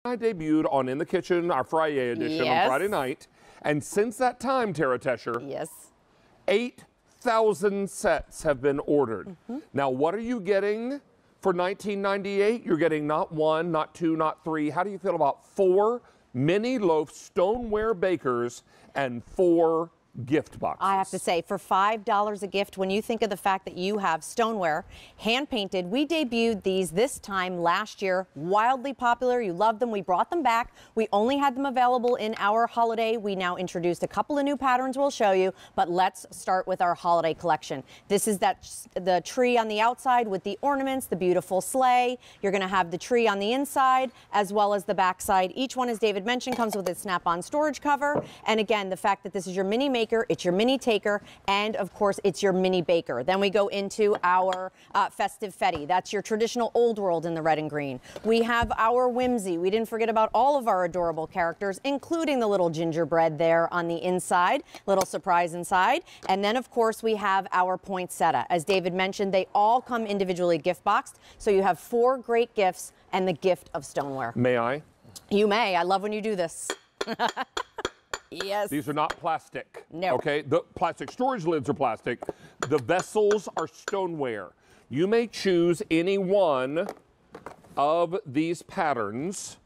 I debuted on In the Kitchen, our Friday edition on Friday night. And since that time, Tara Tesher, 8,000 sets have been ordered. Now, what are you getting for $19.98? You're getting not one, not two, not three. How do you feel about 4 Mini Loaf stoneware bakers and 4 gift boxes? I have to say, for $5 a gift, when you think of the fact that you have stoneware, hand-painted, we debuted these this time last year, wildly popular. You loved them. We brought them back. We only had them available in our holiday. We now introduced a couple of new patterns we'll show you, but let's start with our holiday collection. This is the tree on the outside with the ornaments, the beautiful sleigh. You're going to have the tree on the inside as well as the backside. Each one, as David mentioned, comes with a snap-on storage cover. And again, the fact that this is your mini maker, it's your mini taker, and of course it's your mini baker. Then we go into our festive fetty. That's your traditional old world in the red and green. We have our whimsy. We didn't forget about all of our adorable characters, including the little gingerbread there on the inside, little surprise inside. And then of course we have our poinsettia. As David mentioned, they all come individually gift boxed, so you have 4 great gifts and the gift of stoneware. May I? You may. I love when you do this. Yes. These are not plastic. No. Okay, the plastic storage lids are plastic. The vessels are stoneware. You may choose any one of these patterns,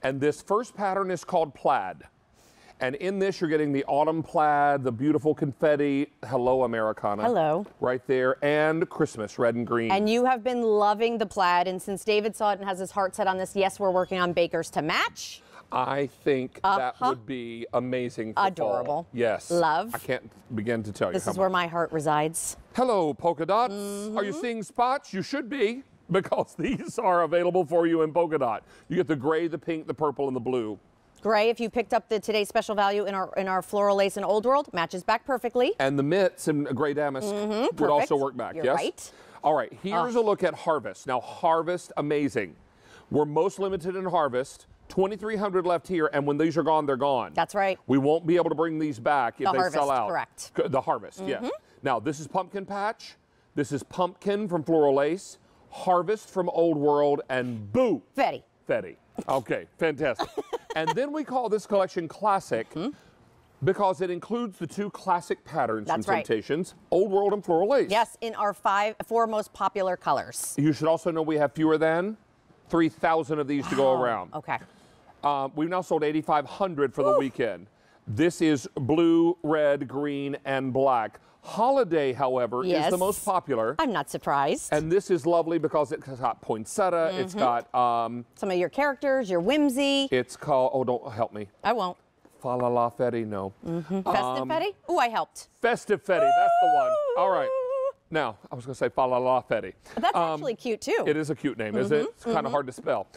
and this first pattern is called Plaid. And in this, you're getting the autumn plaid, the beautiful confetti, hello Americana. Hello. Right there, and Christmas, red and green. And you have been loving the plaid, and since David saw it and has his heart set on this, yes, we're working on bakers to match. I think that would be amazing for adorable. Fall. Yes. Love. I can't begin to tell you This is where my heart resides. Hello, polka dots. Are you seeing spots? You should be, because these are available for you in polka dot. You get the gray, the pink, the purple, and the blue. Gray, if you picked up the today's special value in our floral lace and old world, matches back perfectly. And the mitts in gray damask would also work back. You're yes? right. All right, here's a look at Harvest. Now, Harvest, amazing. We're most limited in Harvest. 2,300 left here, and when these are gone, they're gone. That's right. We won't be able to bring these back if they sell out. Correct. The Harvest, yes. Now, this is Pumpkin Patch. This is Pumpkin from Floral Lace. Harvest from Old World, and boo! Fetty. Fetty. Okay, fantastic. And then we call this collection Classic because it includes the 2 classic patterns from Temptations, Old World and Floral Lace. Yes, in our 4 most popular colors. You should also know we have fewer than 3,000 of these to go around. Okay. We've now sold 8,500 for the weekend. This is blue, red, green, and black. Holiday, however, is the most popular. I'm not surprised. And this is lovely because it's got poinsettia. It's got some of your characters, your whimsy. It's called, oh, don't help me. I won't. Fa la la fetty, no. Festive fetty? Ooh, I helped. Festive fetty, that's the one. All right. Now, I was going to say fa la la fetty. But that's actually cute, too. It is a cute name, isn't it? It's kind of hard to spell.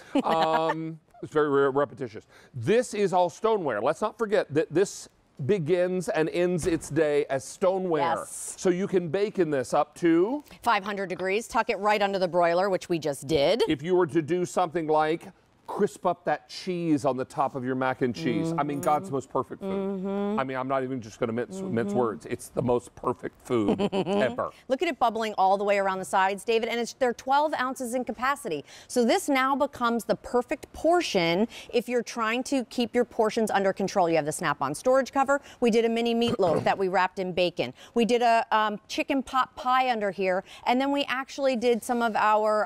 It's very repetitious. This is all stoneware. Let's not forget that this begins and ends its day as stoneware. Yes. So you can bake in this up to 500 degrees. Tuck it right under the broiler, which we just did. If you were to do something like crisp up that cheese on the top of your mac and cheese. I mean, God's most perfect food. I mean, I'm not even just going to mince words. It's the most perfect food ever. Look at it bubbling all the way around the sides, David, and they're 12 ounces in capacity. So this now becomes the perfect portion if you're trying to keep your portions under control. You have the snap-on storage cover. We did a mini meatloaf that we wrapped in bacon. We did a chicken pot pie under here, and then we actually did some of our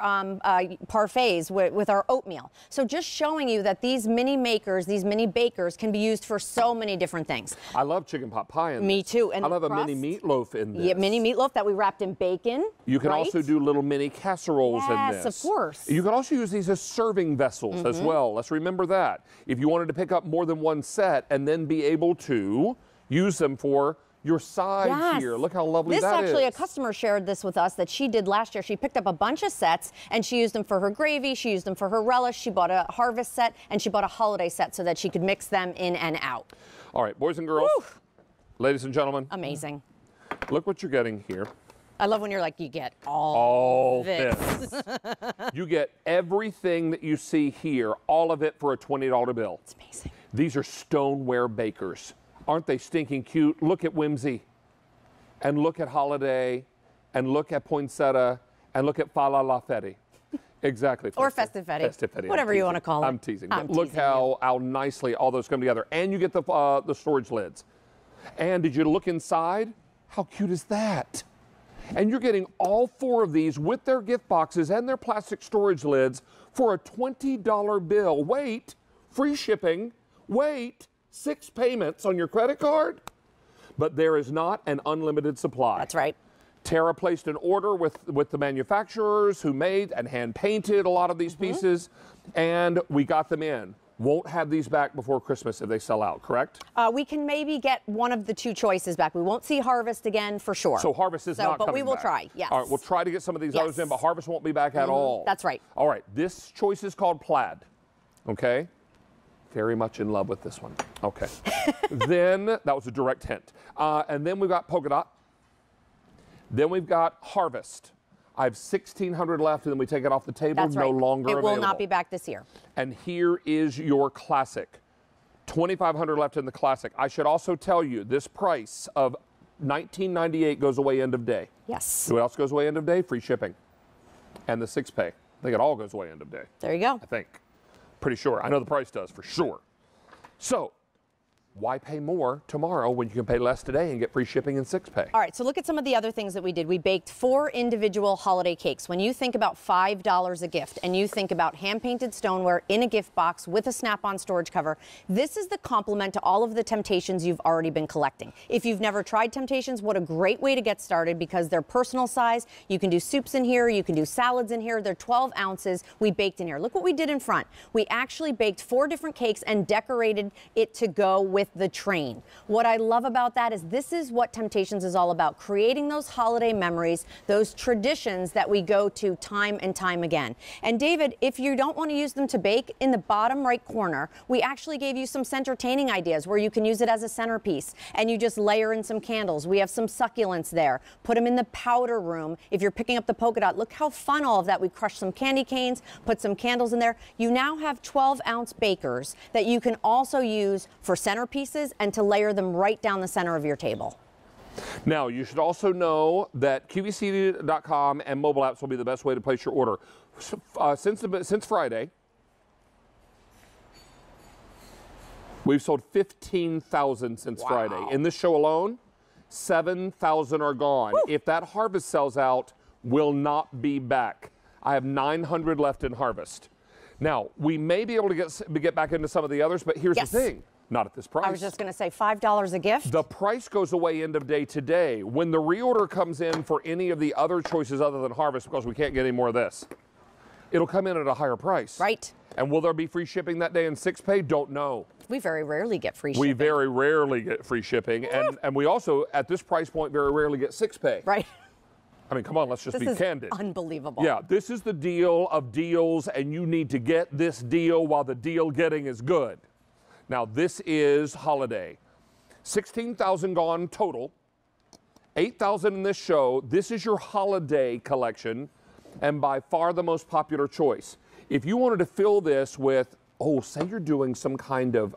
parfaits with our oatmeal. So just showing you that these mini makers, these mini bakers can be used for so many different things. I love chicken pot pie in this. Me too. And I love a mini meatloaf in this. Yeah, mini meatloaf that we wrapped in bacon. You can also do little mini casseroles in this. Yes, of course. You can also use these as serving vessels as well. Let's remember that. If you wanted to pick up more than one set and then be able to use them for your sides here. Look how lovely that is. This actually, a customer shared this with us that she did last year. She picked up a bunch of sets and she used them for her gravy. She used them for her relish. She bought a harvest set and she bought a holiday set so that she could mix them in and out. All right, boys and girls, ladies and gentlemen. Amazing. Look what you're getting here. I love when you're like, you get all this. You get everything that you see here, all of it for a $20 bill. It's amazing. These are stoneware bakers. Aren't they stinking cute? Look at Whimsy, and look at Holiday, and look at Poinsettia, and look at Fa La La Fetty. Exactly. Or festivity. Festivity. Whatever you want to call it. I'm teasing. Look how nicely all those come together. And you get the storage lids. And did you look inside? How cute is that? And you're getting all 4 of these with their gift boxes and their plastic storage lids for a $20 bill. Wait, free shipping. Wait, 6 payments on your credit card. But there is not an unlimited supply. That's right. Tara placed an order with the manufacturers who made and hand painted a lot of these pieces, and we got them in. Won't have these back before Christmas if they sell out, correct? We can maybe get one of the 2 choices back. We won't see Harvest again for sure. So Harvest is not coming back. But we will try, yes. All right, we'll try to get some of these others in, but Harvest won't be back at all. That's right. All right, this choice is called Plaid, okay? Very much in love with this one. Okay. Then, that was a direct hint. And then we've got Polka Dot. Then we've got Harvest. I have 1,600 left, and then we take it off the table. That's right. No longer available. It will not be back this year. And here is your Classic. 2,500 left in the Classic. I should also tell you, this price of $19.98 goes away end of day. Yes. What else goes away end of day? Free shipping. And the 6-pay. I think it all goes away end of day. There you go. I think. Pretty sure. I know the price does, for sure. So, why pay more tomorrow when you can pay less today and get free shipping and 6-pay? All right, so look at some of the other things that we did. We baked 4 individual holiday cakes. When you think about $5 a gift and you think about hand-painted stoneware in a gift box with a snap-on storage cover, this is the complement to all of the Temptations you've already been collecting. If you've never tried Temptations, what a great way to get started because they're personal size. You can do soups in here. You can do salads in here. They're 12 ounces. We baked in here. Look what we did in front. We actually baked 4 different cakes and decorated it to go with the train. What I love about that is this is what Temptations is all about, creating those holiday memories, those traditions that we go to time and time again. And David, if you don't want to use them to bake, in the bottom right corner, we actually gave you some entertaining ideas where you can use it as a centerpiece and you just layer in some candles. We have some succulents there. Put them in the powder room. If you're picking up the polka dot, look how fun all of that. We crushed some candy canes, put some candles in there. You now have 12-ounce bakers that you can also use for centerpieces and to layer them right down the center of your table. Now, you should also know that QVC.com and mobile apps will be the best way to place your order. Since Friday, we've sold 15,000 since Friday. In this show alone, 7,000 are gone. Woo! If that Harvest sells out, will not be back. I have 900 left in Harvest. Now, we may be able to get back into some of the others, but here's the thing. Not at this price. I was just going to say $5 a gift. The price goes away end of day today. When the reorder comes in for any of the other choices other than Harvest, because we can't get any more of this, it'll come in at a higher price. Right. And will there be free shipping that day and 6-pay? Don't know. We very rarely get free shipping. We very rarely get free shipping. And we also, at this price point, very rarely get 6-pay. Right. I mean, come on, let's just be candid. Unbelievable. Yeah, this is the deal of deals, and you need to get this deal while the deal getting is good. Now, this is holiday. 16,000 gone total. 8,000 in this show. This is your holiday collection, and by far the most popular choice. If you wanted to fill this with, say you're doing some kind of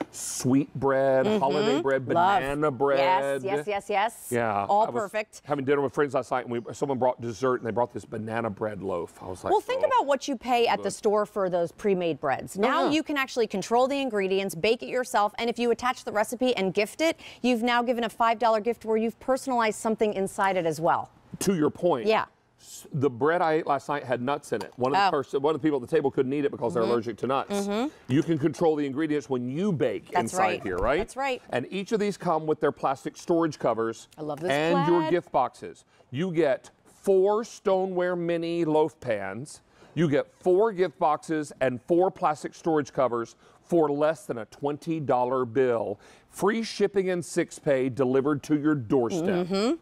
sweet bread, holiday bread, banana bread. Yes. Yeah. All perfect. Having dinner with friends last night, and someone brought dessert, and they brought this banana bread loaf. I was like, well, think about what you pay at the store for those pre-made breads. Now you can actually control the ingredients, bake it yourself, and if you attach the recipe and gift it, you've now given a $5 gift where you've personalized something inside it as well. To your point. Yeah. The bread I ate last night had nuts in it. One of the people at the table couldn't eat it because they're allergic to nuts. You can control the ingredients when you bake inside here, right? That's right. And each of these come with their plastic storage covers. I love this and Plaid. Your gift boxes. You get 4 stoneware mini loaf pans. You get 4 gift boxes and 4 plastic storage covers for less than a $20 bill. Free shipping and 6-pay delivered to your doorstep.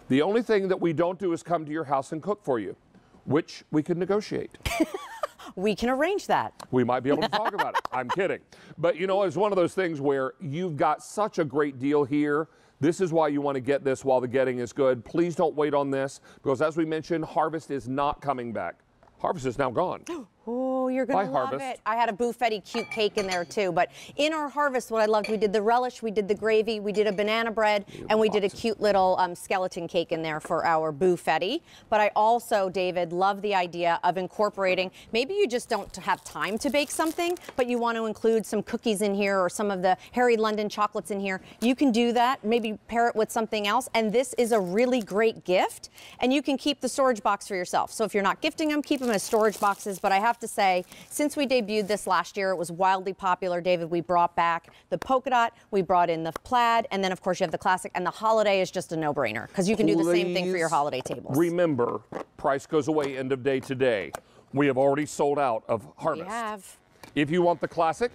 The only thing that we don't do is come to your house and cook for you, which we can negotiate. We can arrange that. We might be able to talk about it. I'm kidding. But, you know, it's one of those things where you've got such a great deal here. This is why you want to get this while the getting is good. Please don't wait on this because, as we mentioned, Harvest is not coming back. Harvest is now gone. Oh, you're going to love Harvest. it. I had a buffetti cute cake in there too. But in our harvest, what I loved, we did the relish, we did the gravy, we did a banana bread, and we did a cute little skeleton cake in there for our buffetti. But I also, David, love the idea of incorporating, maybe you just don't have time to bake something, but you want to include some cookies in here or some of the Harry London chocolates in here. You can do that, maybe pair it with something else. And this is a really great gift. And you can keep the storage box for yourself. So if you're not gifting them, keep them as storage boxes. But I have to say, since we debuted this last year, it was wildly popular. David, we brought back the polka dot, we brought in the plaid, and then of course you have the classic, and the holiday is just a no-brainer because you can do the same thing for your holiday tables. Remember, price goes away end of day today. We have already sold out of harvest. We have. If you want the classic,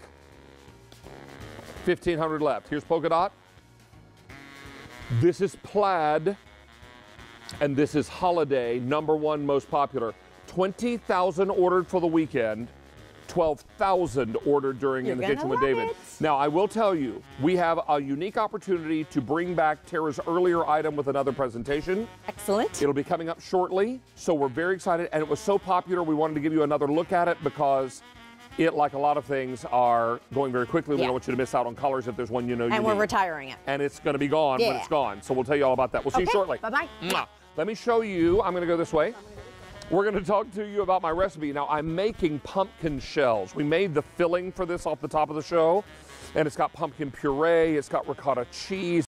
1,500 left. Here's polka dot. This is plaid. And this is holiday, #1 most popular. 20,000 ordered for the weekend, 12,000 ordered during In the Kitchen with David. Now, I will tell you, we have a unique opportunity to bring back Tara's earlier item with another presentation. Excellent. It'll be coming up shortly, so we're very excited. And it was so popular, we wanted to give you another look at it because it, like a lot of things, are going very quickly. We don't want you to miss out on colors if there's one you know you need. And we're retiring it. And it's going to be gone when it's gone. So we'll tell you all about that. We'll see you shortly. Bye-bye. Let me show you. I'm going to go this way. We're going to talk to you about my recipe. Now, I'm making pumpkin shells. We made the filling for this off the top of the show, and it's got pumpkin puree. It's got ricotta cheese.